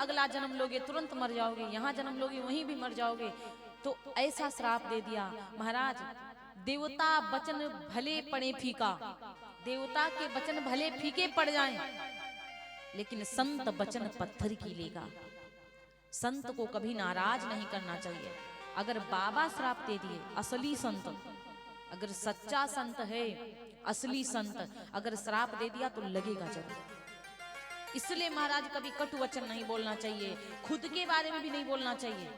अगला जन्म लोगे तुरंत मर जाओगे, यहाँ जन्म लोगे वहीं भी मर जाओगे। तो ऐसा श्राप दे दिया महाराज। देवता वचन भले पड़े फीका, देवता के वचन भले फीके पड़ जाएं, लेकिन संत वचन पत्थर की लेगा। संत को कभी नाराज नहीं करना चाहिए। अगर बाबा श्राप दे दिए, असली संत, अगर सच्चा संत है, असली संत अगर श्राप दे दिया तो लगेगा जरूर। इसलिए महाराज कभी कटु वचन नहीं बोलना चाहिए, खुद के बारे में भी नहीं बोलना चाहिए।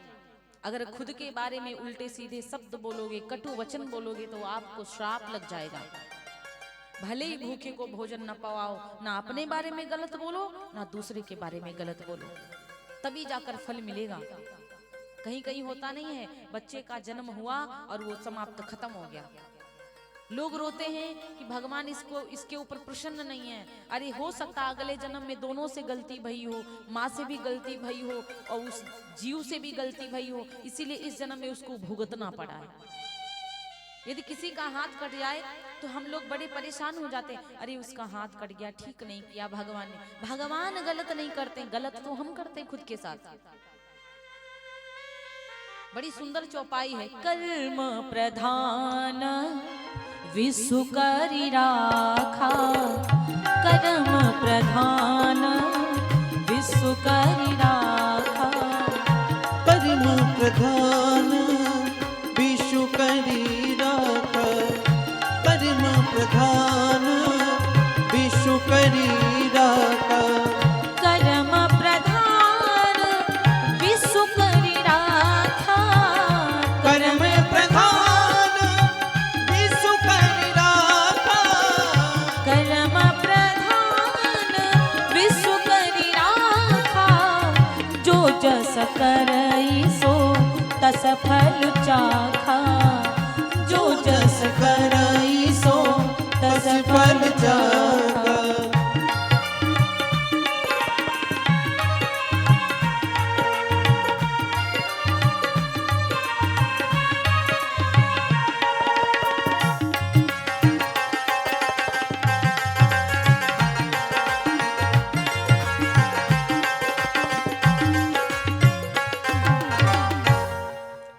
अगर खुद के बारे में उल्टे सीधे शब्द बोलोगे, कटु वचन बोलोगे तो आपको श्राप लग जाएगा। भले ही भूखे को भोजन न पवाओ, ना अपने बारे में गलत बोलो ना दूसरे के बारे में गलत बोलो, तभी जाकर फल मिलेगा। कहीं कहीं होता नहीं है, बच्चे का जन्म हुआ और वो समाप्त खत्म हो गया। लोग रोते हैं कि भगवान इसके ऊपर प्रसन्न नहीं है। अरे हो सकता अगले जन्म में दोनों से गलती भई हो, माँ से भी गलती भई हो और उस जीव से भी गलती भई हो, इसीलिए इस जन्म में उसको भुगतना पड़ा है। यदि किसी का हाथ कट जाए तो हम लोग बड़े परेशान हो जाते हैं, अरे उसका हाथ कट गया, ठीक नहीं किया भगवान ने। भगवान गलत नहीं करते, गलत तो हम करते खुद के साथ। बड़ी सुंदर चौपाई है। कर्म प्रधान विसु करि राखा, कर्म प्रधान विसु करि राखा, कर्म प्रधान विसु करि राखा, कर्म प्रधान विसु करि राखा, कर्म प्रधान विसु करि राखा, कर्म प्रधान विसु करि राखा, कर्म प्रधान विसु करि राखा, जो जस करई सो तस फल चाखा, जो जस करई सो तस फल चाखा।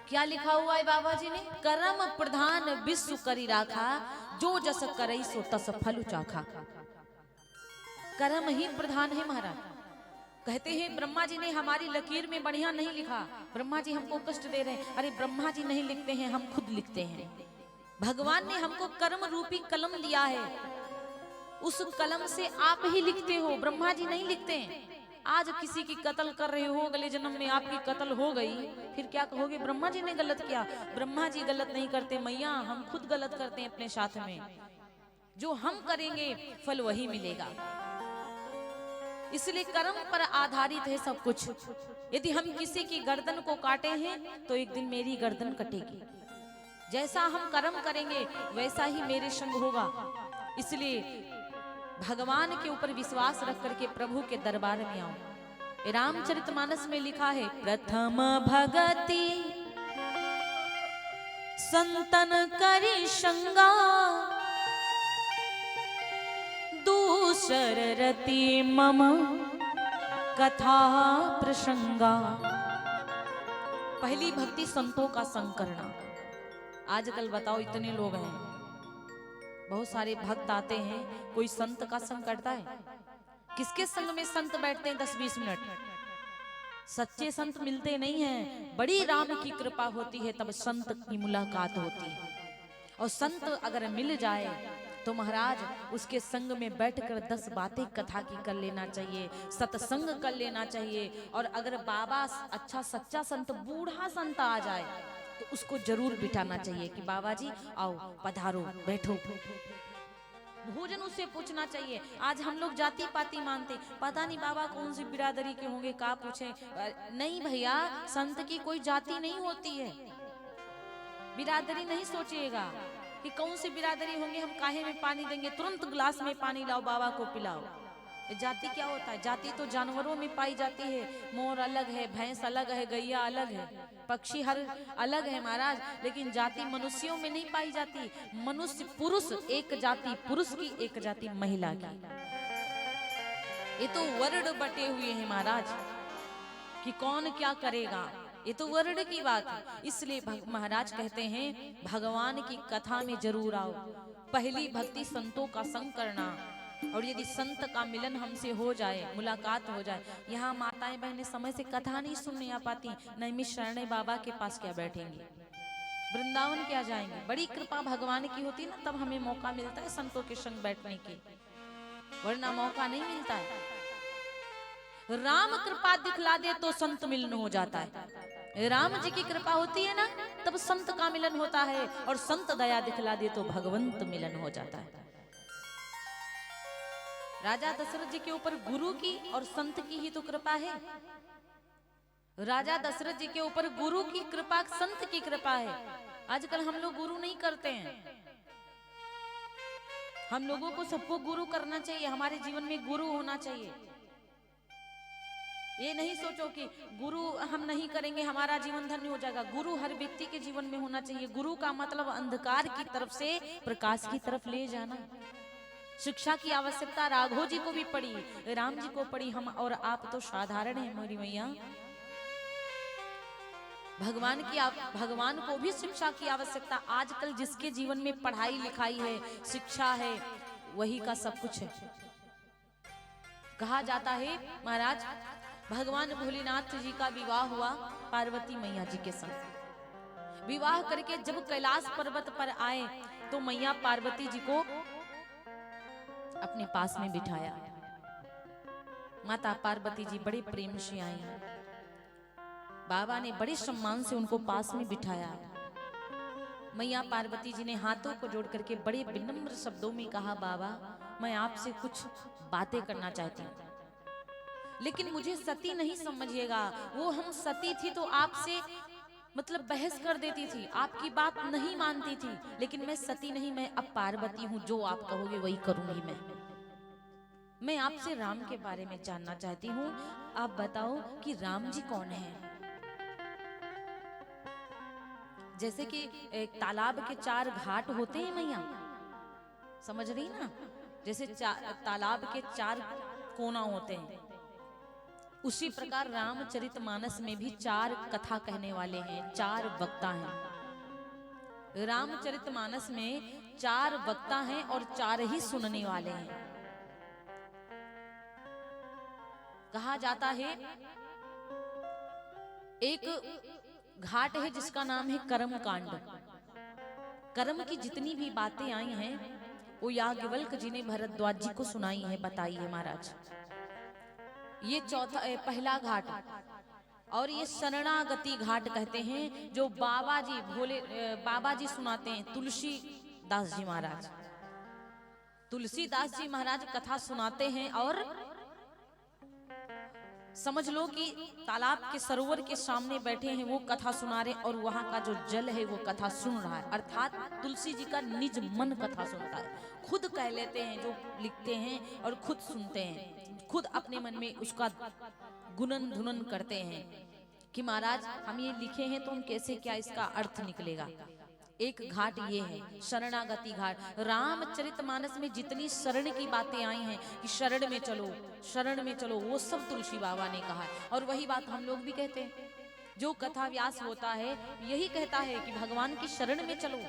क्या लिखा हुआ है बाबा जी ने? कर्म प्रधान विश्व करी राखा, जो जस करई सो तस फल चाखा। कर्म ही प्रधान है महाराज। कहते हैं ब्रह्मा जी ने हमारी लकीर में बढ़िया नहीं लिखा, ब्रह्मा जी हमको कष्ट दे रहे हैं। अरे ब्रह्मा जी नहीं लिखते हैं, हम खुद लिखते हैं। भगवान ने हमको कर्म रूपी कलम दिया है, उस कलम से आप ही लिखते हो, ब्रह्मा जी नहीं लिखते हैं। आज किसी की कत्ल कर रहे हो, अगले जन्म में आपकी कत्ल हो गई, फिर क्या कहोगे? ब्रह्मा जी ने गलत किया। ब्रह्मा जी गलत नहीं करते मैया, हम खुद गलत करते हैं अपने साथ में। जो हम करेंगे फल वही मिलेगा। इसलिए कर्म पर आधारित है सब कुछ। यदि हम किसी की गर्दन को काटे हैं तो एक दिन मेरी गर्दन कटेगी। जैसा हम कर्म करेंगे वैसा ही मेरे संग होगा। इसलिए भगवान के ऊपर विश्वास रख करके प्रभु के दरबार में आओ। रामचरितमानस में लिखा है, प्रथम भगति संतन करी संगा, दूसर रति मम कथा प्रसंगा। पहली भक्ति संतों का संग करना। आजकल बताओ इतने लोग हैं, बहुत सारे भक्त आते हैं, कोई संत का संग करता है? किसके संग में संत बैठते हैं 10-20 मिनट? सच्चे संत मिलते नहीं हैं। बड़ी राम की कृपा होती है तब संत की मुलाकात होती है। और संत अगर मिल जाए तो महाराज उसके संग में बैठकर 10 बातें कथा की कर लेना चाहिए, सत्संग कर लेना चाहिए। और अगर बाबा अच्छा सच्चा संत, बूढ़ा संत आ जाए तो उसको जरूर बिठाना चाहिए कि बाबा जी आओ, पधारो, बैठो। भोजन उससे पूछना चाहिए। आज हम लोग जाति पाति मानते, पता नहीं बाबा कौन सी बिरादरी के होंगे, का पूछे। नहीं भैया, संत की कोई जाति नहीं होती है, बिरादरी नहीं सोचिएगा कि कौन सी बिरादरी होंगे, हम काहे में पानी देंगे, तुरंत गिलास में पानी लाओ, बाबा को पिलाओ। जाति क्या होता है? जाति तो जानवरों में पाई जाती है। मोर अलग है, भैंस अलग है, गैया अलग है, पक्षी हर अलग है महाराज, लेकिन जाति मनुष्यों में नहीं पाई जाती। मनुष्य पुरुष एक जाति, पुरुष की एक जाति महिला की। ये तो वर्ण बटे हुए हैं महाराज। कि कौन क्या करेगा, ये तो वर्ण की बात है। इसलिए महाराज कहते हैं भगवान की कथा में जरूर आओ। पहली भक्ति संतों का संग करना, और यदि संत का मिलन हमसे हो जाए, मुलाकात हो जाए। यहाँ माताएं बहनें समय से कथा नहीं सुनने आ पाती, नैमिष शरणे बाबा के पास क्या बैठेंगे, वृंदावन क्या जाएंगे। बड़ी कृपा भगवान की होती ना, तब हमें मौका मिलता है संतों के संग बैठने की, वरना मौका नहीं मिलता है। राम कृपा दिखला दे तो संत मिलन हो जाता है। राम जी की कृपा होती है ना, तब संत का मिलन होता है, और संत दया दिखला दे तो भगवंत मिलन हो जाता है। राजा दशरथ जी के ऊपर गुरु की और संत की ही तो कृपा है। राजा दशरथ जी के ऊपर गुरु की कृपा, संत की कृपा है। आजकल हम लोग गुरु नहीं करते हैं। हम लोगों को सबको गुरु करना चाहिए, हमारे जीवन में गुरु होना चाहिए। ये नहीं सोचो कि गुरु हम नहीं करेंगे हमारा जीवन धन्य हो जाएगा। गुरु हर व्यक्ति के जीवन में होना चाहिए। गुरु का मतलब अंधकार की तरफ से प्रकाश की तरफ ले जाना। शिक्षा की आवश्यकता राघव जी को भी पड़ी, राम जी को पड़ी, हम और आप तो साधारण हैं मोरी मैया। भगवान को भी शिक्षा की आवश्यकता। आजकल जिसके जीवन में पढ़ाई लिखाई है, शिक्षा है, वही का सब कुछ है। कहा जाता है महाराज भगवान भोलेनाथ जी का विवाह हुआ पार्वती मैया जी के संग। विवाह करके जब कैलाश पर्वत पर आए तो मैया पार्वती जी को अपने पास में बिठाया। माता पार्वती जी बड़े प्रेम से आई, बाबा ने बड़े सम्मान से उनको पास में बिठाया। मैया पार्वती जी ने हाथों को जोड़ करके बड़े विनम्र शब्दों में कहा, बाबा मैं आपसे कुछ बातें करना चाहती हूँ, लेकिन मुझे सती नहीं समझिएगा। वो हम सती थी तो आपसे मतलब बहस कर देती थी, आपकी बात नहीं मानती थी, लेकिन मैं सती नहीं, मैं अब पार्वती हूँ। जो आप कहोगे वही करूंगी। मैं आपसे राम के बारे में जानना चाहती हूँ। आप बताओ कि राम जी कौन है। जैसे कि एक तालाब के 4 घाट होते हैं मैया, समझ रही ना, जैसे तालाब के 4 कोना होते हैं, उसी प्रकार रामचरितमानस में भी 4 कथा कहने वाले हैं, 4 वक्ता हैं। रामचरितमानस में 4 वक्ता हैं और 4 ही सुनने वाले हैं। कहा जाता है एक घाट है जिसका नाम है कर्म कांड। कर्म की जितनी भी बातें आई हैं वो याज्ञवल्क्य जी ने भरद्वाज जी को सुनाई है, बताई है महाराज। ये पहला घाट, और ये शरणागति घाट कहते हैं, जो बाबा जी सुनाते हैं। तुलसीदास जी महाराज, तुलसीदास जी महाराज कथा सुनाते हैं, और समझ लो कि तालाब के सरोवर के सामने बैठे हैं, वो कथा सुना रहे, और वहां का जो जल है वो कथा सुन रहा है। अर्थात तुलसी जी का निज मन कथा सुनता है। खुद कह लेते हैं जो लिखते हैं, और खुद सुनते हैं, खुद अपने मन में उसका गुणन धुनन करते हैं कि महाराज हम ये लिखे हैं तो हम कैसे, क्या इसका अर्थ निकलेगा। एक घाट ये है शरणागति घाट। रामचरितमानस में जितनी शरण की बातें आई हैं कि शरण में चलो, शरण में चलो, वो सब तुलसी बाबा ने कहा है। और वही बात हम लोग भी कहते हैं। जो कथा व्यास होता है यही कहता है कि भगवान की शरण में चलो।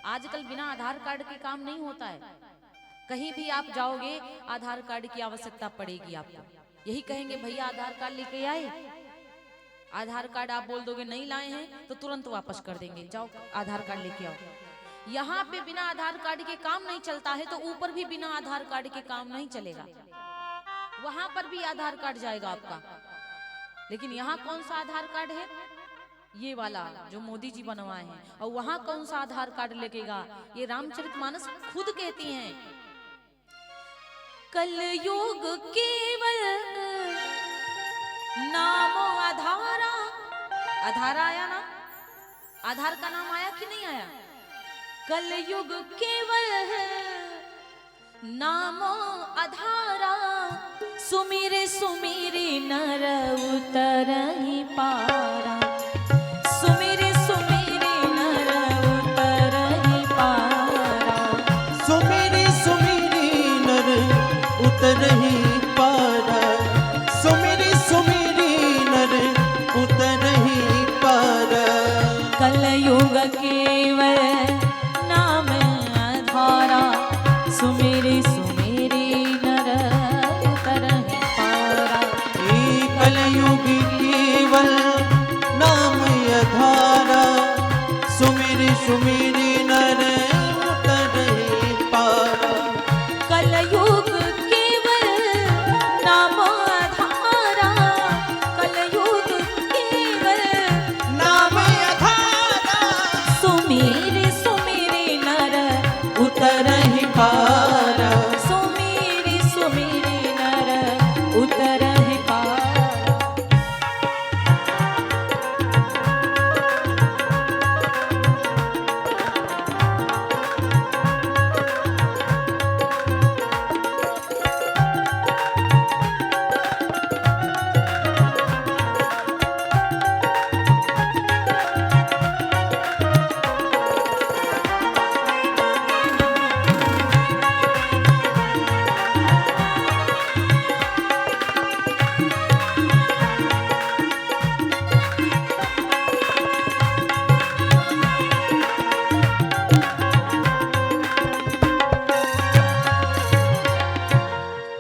आजकल बिना आधार कार्ड के काम नहीं होता है। कहीं भी आप जाओगे आधार कार्ड की आवश्यकता पड़ेगी आपको। यही कहेंगे भैया आधार कार्ड लेके आए, आधार कार्ड आप बोल दोगे नहीं लाए हैं तो तुरंत वापस कर देंगे, जाओ आधार कार्ड लेके आओ। यहाँ पे बिना आधार कार्ड के काम नहीं चलता है, तो ऊपर भी बिना आधार कार्ड के काम नहीं चलेगा। वहां पर भी आधार कार्ड जाएगा आपका। लेकिन यहाँ कौन सा आधार कार्ड है? ये वाला जो मोदी जी बनवाए हैं। और वहां कौन सा आधार कार्ड लगेगा? ये रामचरितमानस खुद कहती हैं, कलयुग केवल नामो आधारा। आधारा आया ना, आधार का नाम आया कि नहीं आया? कलयुग केवल नामो आधारा, सुमिरे सुमिरे नर उतरहि पारा। सुमिरे सुमिरे नर उतरहि पारा। सुमिरे सुमिरे नर उतरहि पारा। सुमिरे सुमिरे नर कलयुगी केवल नाम आधारा, सुमिर सुमिरि नर उतरहि पारा। कलयुग केवल नाम आधारा, कलयुग केवल नाम आधारा, सुमिर सुमिर नर उतरहि पारा। सुमिर सुमिर नर उतरहि पारा।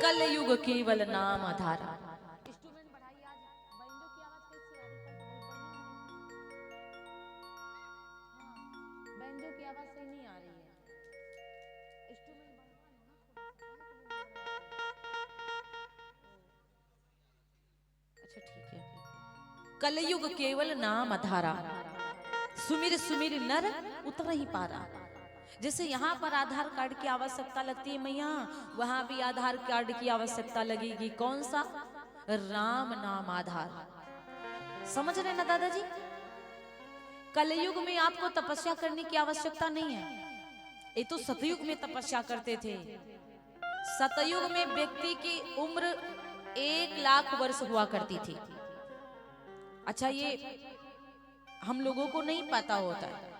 कलयुग केवल नाम आधारा। इंस्ट्रूमेंट बढ़ाइए, आज बैंजो की आवाज कैसी आ रही है? हाँ, बैंजो की आवाज सही नहीं आ रही है। इंस्ट्रूमेंट बढ़वा लो ना थोड़ा सा। अच्छा ठीक है। कलयुग केवल नाम आधारा, सुमिर सुमिर नर उतर ही पारा। जैसे यहाँ पर आधार कार्ड की आवश्यकता लगती है मैया, वहां भी आधार कार्ड की आवश्यकता लगेगी। कौन सा? राम नाम आधार। समझ रहे ना दादाजी? कलयुग में आपको तपस्या करने की आवश्यकता नहीं है। ये तो सतयुग में तपस्या करते थे। सतयुग में व्यक्ति की उम्र 1,00,000 वर्ष हुआ करती थी। अच्छा, ये हम लोगों को नहीं पता होता है।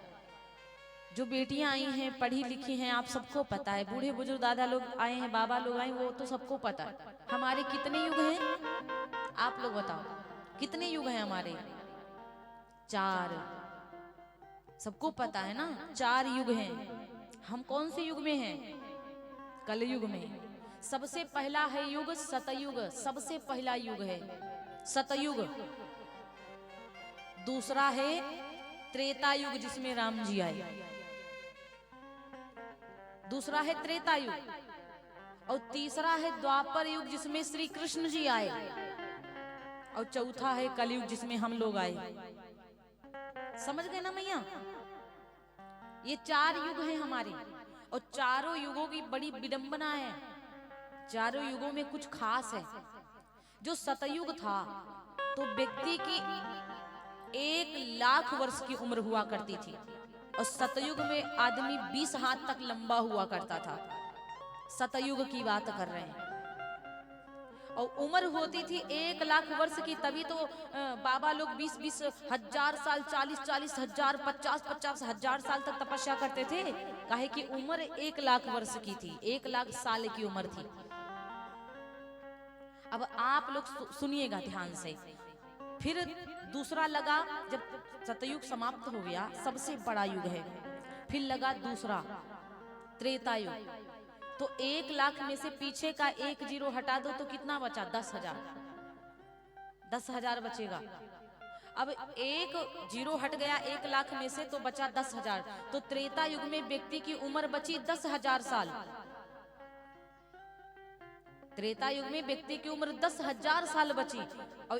जो बेटियां आई हैं, पढ़ी लिखी हैं, आप सबको पता है। बूढ़े बुजुर्ग दादा लोग आए हैं, बाबा लोग आए, वो तो सबको पता है। हमारे कितने युग हैं? आप लोग बताओ, कितने युग हैं हमारे? 4। सबको पता है ना, 4 युग हैं। हम कौन से युग में हैं? कलयुग में। सबसे पहला है युग सतयुग, सबसे पहला युग है सतयुग। दूसरा है त्रेता युग, जिसमें राम जी आए। दूसरा है त्रेता युग। और तीसरा है द्वापर युग, जिसमें श्री कृष्ण जी आए। और चौथा है कलयुग, जिसमें हम लोग आए। समझ गए ना मैया? ये 4 युग हैं हमारे। और चारों युगों की बड़ी विडंबना है। चारों युगों में कुछ खास है। जो सतयुग था तो व्यक्ति की 1,00,000 वर्ष की उम्र हुआ करती थी। और सतयुग में आदमी 20 हाथ तक लंबा हुआ करता था। सतयुग की बात कर रहे हैं। और उम्र होती थी 1,00,000 वर्ष की। तभी तो बाबा लोग 20-20 हजार साल, 40-40 हजार, 50-50 हजार साल तक तपस्या करते थे। काहे कि उम्र 1,00,000 वर्ष की थी, 1,00,000 साल की उम्र थी। अब आप लोग सुनिएगा ध्यान से। फिर दूसरा लगा, जब सतयुग समाप्त हो गया, सबसे बड़ा युग है। फिर लगा दूसरा त्रेता युग। तो 1,00,000 में से पीछे का 1 जीरो हटा दो तो कितना बचा? 10,000। 10,000 बचेगा। अब 1 जीरो हट गया 1,00,000 में से, तो बचा 10,000। तो त्रेता युग में व्यक्ति की उम्र बची 10,000 साल। त्रेता युग में व्यक्ति की उम्र 10,000 साल बची। और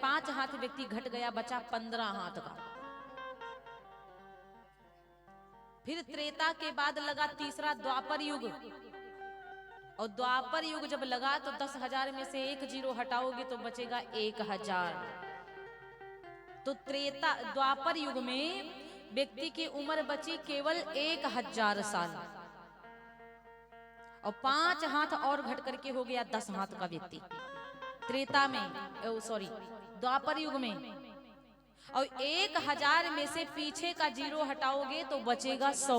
5 हाथ व्यक्ति घट गया, बचा 15 हाथ का। फिर त्रेता के बाद लगा तीसरा द्वापर युग। और द्वापर युग जब लगा तो 10,000 में से 1 जीरो हटाओगे तो बचेगा 1,000। तो त्रेता द्वापर युग में व्यक्ति की उम्र बची केवल 1,000 साल। और 5 हाथ और घट करके हो गया 10 हाथ का व्यक्ति त्रेता में, द्वापर युग में। और 1,000 में से पीछे का जीरो हटाओगे तो बचेगा 100।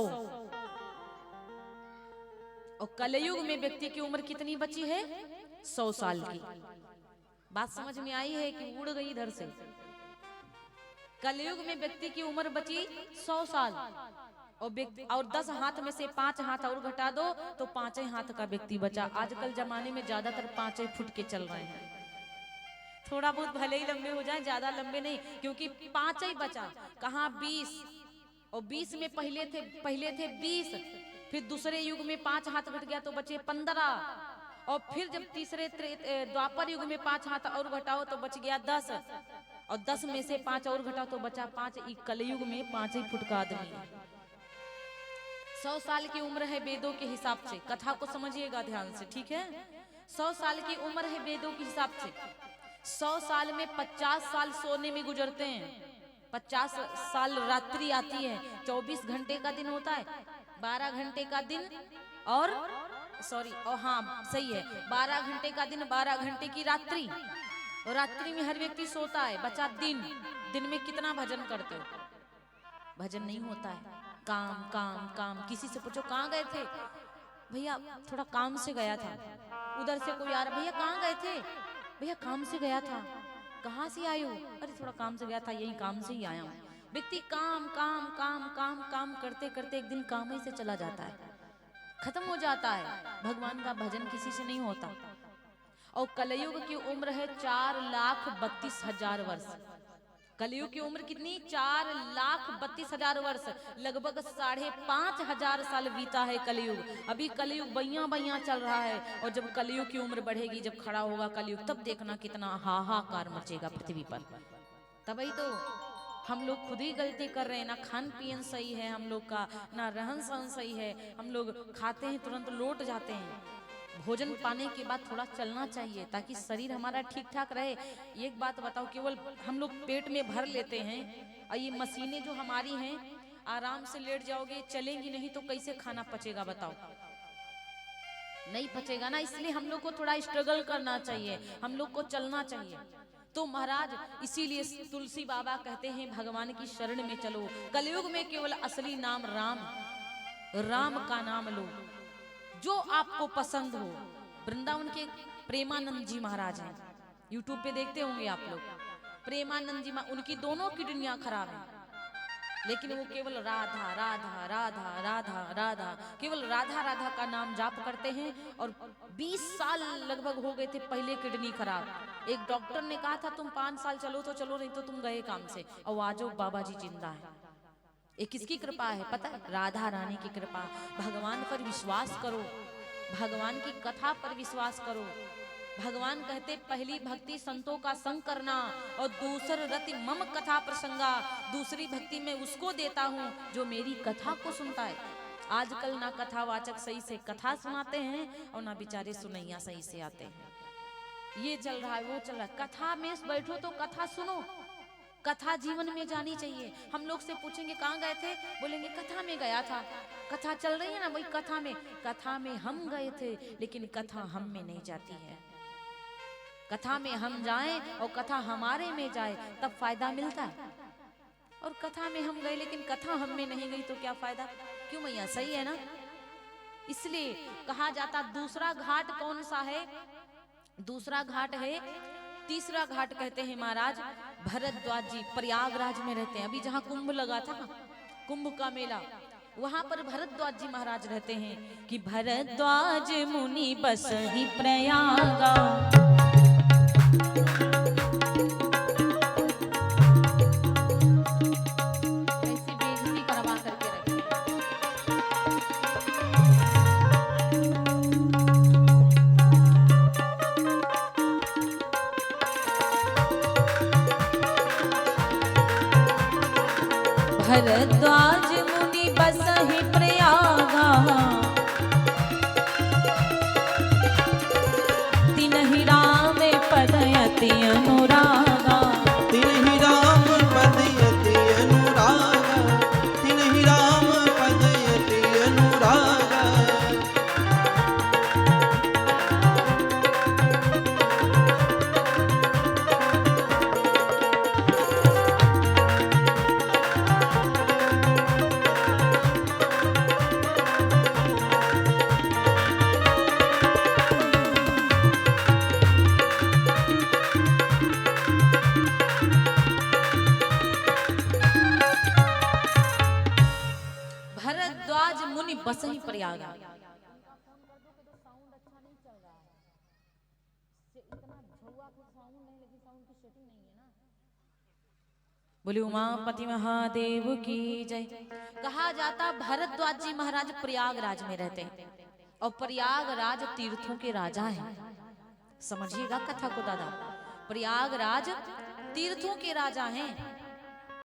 और कलयुग में व्यक्ति की उम्र कितनी बची है? 100 साल की। बात समझ में आई है कि उड़ गई इधर से? कलयुग में व्यक्ति की उम्र बची 100 साल। और 10 हाथ में से 5 हाथ और घटा दो तो 5 हाथ का व्यक्ति बचा। आजकल जमाने में ज्यादातर 5 फुट के चल रहे हैं। थोड़ा बहुत भले ही लंबे हो जाए, ज्यादा लंबे नहीं, क्योंकि 5 ही बचा, कहाँ 20, और 20 में पहले थे 20, फिर दूसरे युग में 5 हाथ घट गया तो बचे 15, और फिर जब तीसरे द्वापर युग में 5 हाथ और घटाओ तो बच गया 10, और 10 में से 5 और घटाओ तो बचा 5। कलयुग में 5 ही फुट का आदमी है। 100 साल की उम्र है वेदों के हिसाब से, कथा को समझिएगा ध्यान से, ठीक है। 100 साल की उम्र है वेदों के हिसाब से। 100 साल में 50 साल सोने में गुजरते हैं, 50 साल रात्रि आती है, 24 घंटे का दिन होता है, 12 घंटे का दिन, और हाँ सही है, 12 घंटे का दिन, 12 घंटे की रात्रि, और रात्रि में हर व्यक्ति सोता है, बचा दिन। दिन में कितना भजन करते हो? भजन नहीं होता है, काम काम काम। किसी से पूछो कहाँ गए थे? भैया थोड़ा काम से गया था। उधर से कोई आ रहा, भैया कहाँ गए थे? भैया काम से गया था। कहाँ से आए हो? अरे थोड़ा काम से गया था, यही काम से ही आया हूँ। व्यक्ति काम काम काम काम काम करते करते एक दिन काम ही से चला जाता है, खत्म हो जाता है। भगवान का भजन किसी से नहीं होता। और कलयुग की उम्र है 4,32,000 वर्ष। कलयुग की उम्र कितनी? 4,32,000 वर्ष, लगभग 5,500 साल बीता है कलयुग। अभी कलयुग बैया बैया चल रहा है, और जब कलयुग की उम्र बढ़ेगी, जब खड़ा होगा कलयुग, तब देखना कितना हाहाकार मचेगा पृथ्वी पर। तभी तो हम लोग खुद ही गलती कर रहे हैं, ना खान पीन सही है हम लोग का, ना रहन सहन सही है। हम लोग खाते हैं तुरंत लौट जाते हैं। भोजन पाने के बाद थोड़ा चलना चाहिए ताकि शरीर हमारा ठीक ठाक रहे। एक बात बताओ, केवल हम लोग पेट में भर लेते हैं, और ये मशीनें जो हमारी हैं, आराम से लेट जाओगे, चलेंगी नहीं तो कैसे खाना पचेगा बताओ? नहीं पचेगा ना। इसलिए हम लोग को थोड़ा स्ट्रगल करना चाहिए, हम लोग को चलना चाहिए। तो महाराज इसीलिए तुलसी बाबा कहते हैं भगवान की शरण में चलो। कलयुग में केवल असली नाम राम, राम का नाम लो, जो आपको पसंद हो। वृंदावन के प्रेमानंद जी महाराज हैं, यूट्यूब पे देखते होंगे आप लोग। प्रेमानंद जी उनकी दोनों किडनियां खराब हैं, लेकिन वो केवल राधा राधा राधा राधा राधा, केवल राधा राधा का नाम जाप करते हैं। और 20 साल लगभग हो गए थे पहले किडनी खराब। एक डॉक्टर ने कहा था तुम 5 साल चलो तो चलो, नहीं तो तुम गए काम से। और आज बाबा जी जिंदा है। ये किसकी कृपा है पता है? राधा रानी की कृपा। भगवान पर विश्वास करो, भगवान की कथा पर विश्वास करो। भगवान कहते पहली भक्ति संतों का संग करना, और दूसर रति मम कथा प्रसंगा। दूसरी भक्ति मैं उसको देता हूँ जो मेरी कथा को सुनता है। आजकल ना कथावाचक सही से कथा सुनाते हैं, और ना बेचारे सुनैया सही से आते हैं। ये चल रहा है, वो चल रहा है। कथा में बैठो तो कथा सुनो, कथा जीवन में जानी चाहिए। हम लोग से पूछेंगे कहाँ गए थे, बोलेंगे कथा में गया था। कथा चल रही है ना, वही कथा में हम गए थे, लेकिन कथा हम में नहीं जाती है। कथा में हम जाएं और कथा हमारे में जाए, तब फायदा मिलता है। और कथा में हम गए लेकिन कथा हम में नहीं गई तो क्या फायदा? क्यों मैया, सही है ना? इसलिए कहा जाता दूसरा घाट कौन सा है? दूसरा घाट है, तीसरा घाट कहते हैं महाराज भरद्वाज जी, प्रयागराज में रहते हैं। अभी जहाँ कुंभ लगा था, कुंभ का मेला, वहां पर भरद्वाज जी महाराज रहते हैं। कि भरद्वाज मुनि बस ही प्रयागा, ऐसी बेइज्जती करवा करके रखे। भरद्वाज मुनि बसहि प्रयागा, तिनहि राम पदयति अनुरागा। तिन्हि राम पदयति अनुरागा, तिन्हि राम पदयति अनुरागा। भरद्वाज मुनि बसहि प्रयागा। साउंड अच्छा नहीं चल रहा है, इतना झौआ कुछ साउंड नहीं, लेकिन साउंड बोले उमापति महादेव की जय। कहा जाता भरद्वाज जी महाराज प्रयागराज में रहते हैं और प्रयागराज तीर्थों के राजा हैं। समझिएगा कथा को दादा, प्रयागराज तीर्थों के राजा हैं।